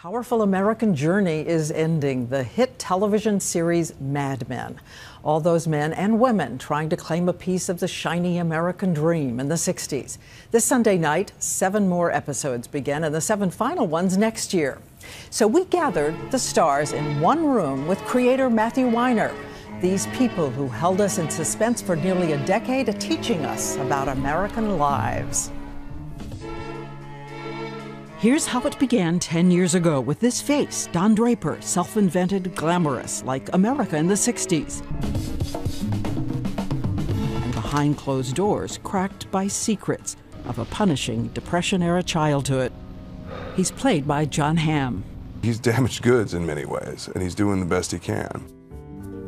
Powerful American journey is ending. The hit television series Mad Men. All those men and women trying to claim a piece of the shiny American dream in the 60s. This Sunday night, 7 more episodes begin and the 7 final ones next year. So we gathered the stars in one room with creator Matthew Weiner. These people who held us in suspense for nearly a decade are teaching us about American lives. Here's how it began 10 years ago with this face, Don Draper, self-invented, glamorous, like America in the 60s. And behind closed doors, cracked by secrets of a punishing Depression-era childhood. He's played by John Hamm. He's damaged goods in many ways, and he's doing the best he can.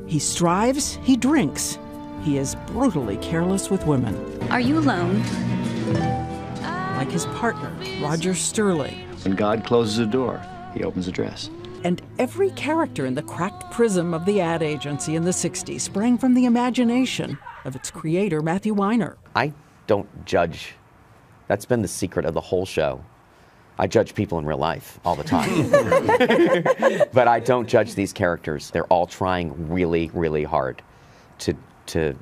He strives, he drinks. He is brutally careless with women. Are you alone? Like his partner, Roger Sterling. When God closes a door, he opens a dress. And every character in the cracked prism of the ad agency in the 60s sprang from the imagination of its creator, Matthew Weiner. I don't judge. That's been the secret of the whole show. I judge people in real life all the time. But I don't judge these characters. They're all trying really, really hard to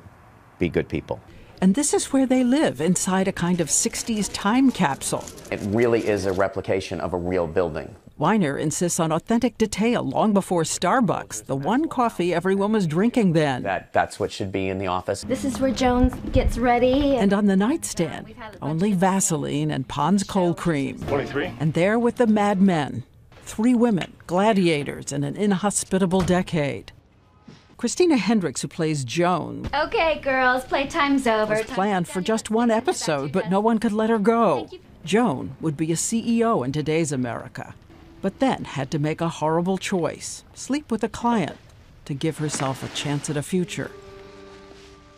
be good people. And this is where they live, inside a kind of 60s time capsule. It really is a replication of a real building. Weiner insists on authentic detail long before Starbucks, the one coffee everyone was drinking then. That's what should be in the office. This is where Jones gets ready. And on the nightstand, only Vaseline and Pond's cold cream. 23. And there with the Mad Men, 3 women, gladiators in an inhospitable decade. Christina Hendricks, who plays Joan, Okay, girls, playtime's over. was planned for just 1 episode, but no one could let her go. Joan would be a CEO in today's America, but then had to make a horrible choice, sleep with a client to give herself a chance at a future.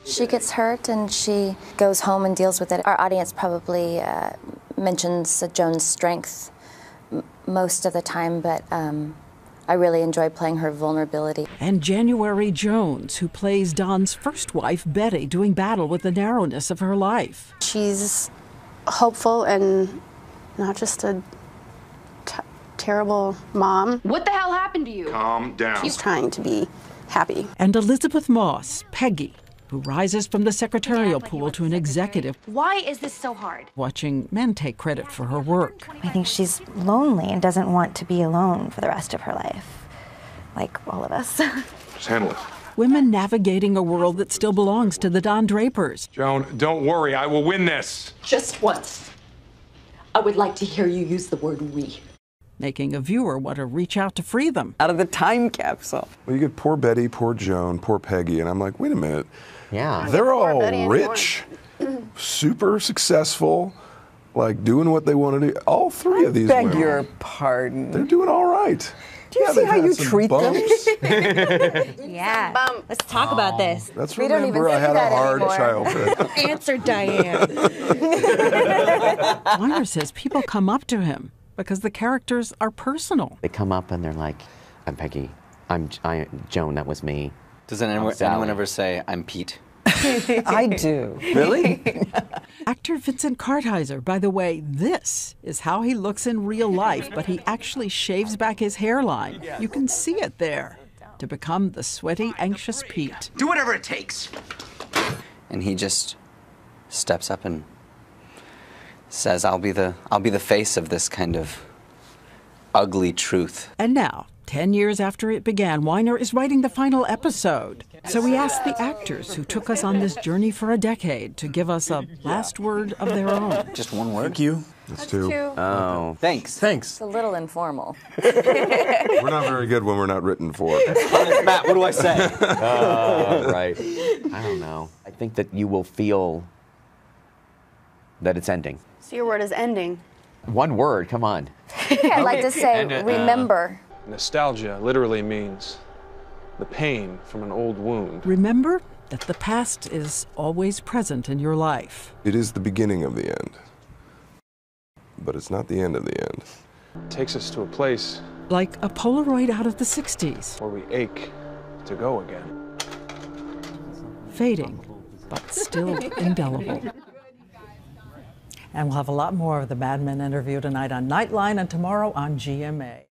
She gets hurt and she goes home and deals with it. Our audience probably mentions Joan's strength most of the time, but I really enjoy playing her vulnerability. And January Jones, who plays Don's first wife, Betty, doing battle with the narrowness of her life. She's hopeful and not just a terrible mom. What the hell happened to you? Calm down. She's trying to be happy. And Elizabeth Moss, Peggy, who rises from the secretarial pool to an executive, Why is this so hard? watching men take credit for her work. I think she's lonely and doesn't want to be alone for the rest of her life, like all of us. Just handle it. Women navigating a world that still belongs to the Don Drapers. Joan, don't worry. I will win this. Just once, I would like to hear you use the word we. Making a viewer want to reach out to free them. Out of the time capsule. Well, you get poor Betty, poor Joan, poor Peggy, and I'm like, wait a minute. Yeah. They're all rich, super successful, like doing what they want to do. All 3 of these Beg women. your pardon. They're doing all right. Do you see how you treat them? Yeah. Let's talk about this. Let's We don't even remember I see had that a hard anymore. childhood. Answer, Diane. Weiner says people come up to him because the characters are personal. They come up and they're like, I'm Peggy. I'm Joan, that was me. Doesn't anyone ever say, I'm Pete? I do. Really? Actor Vincent Kartheiser, by the way, this is how he looks in real life, but he actually shaves back his hairline. You can see it there, to become the sweaty, anxious Pete. Do whatever it takes. And he just steps up and says, I'll be the face of this kind of ugly truth. And now, 10 years after it began, Weiner is writing the final episode. So we asked the actors who took us on this journey for a decade to give us a last word of their own. Just one word? Thank you. That's 2. Oh, thanks. It's a little informal. We're not very good when we're not written for. Matt, what do I say? Right. I don't know. I think that you will feel that it's ending. So your word is ending. One word, come on. I'd like to say remember. Nostalgia literally means the pain from an old wound. Remember that the past is always present in your life. It is the beginning of the end, but it's not the end of the end. It takes us to a place Like a Polaroid out of the 60s. where we ache to go again. Fading, but still indelible. And we'll have a lot more of the Mad Men interview tonight on Nightline and tomorrow on GMA.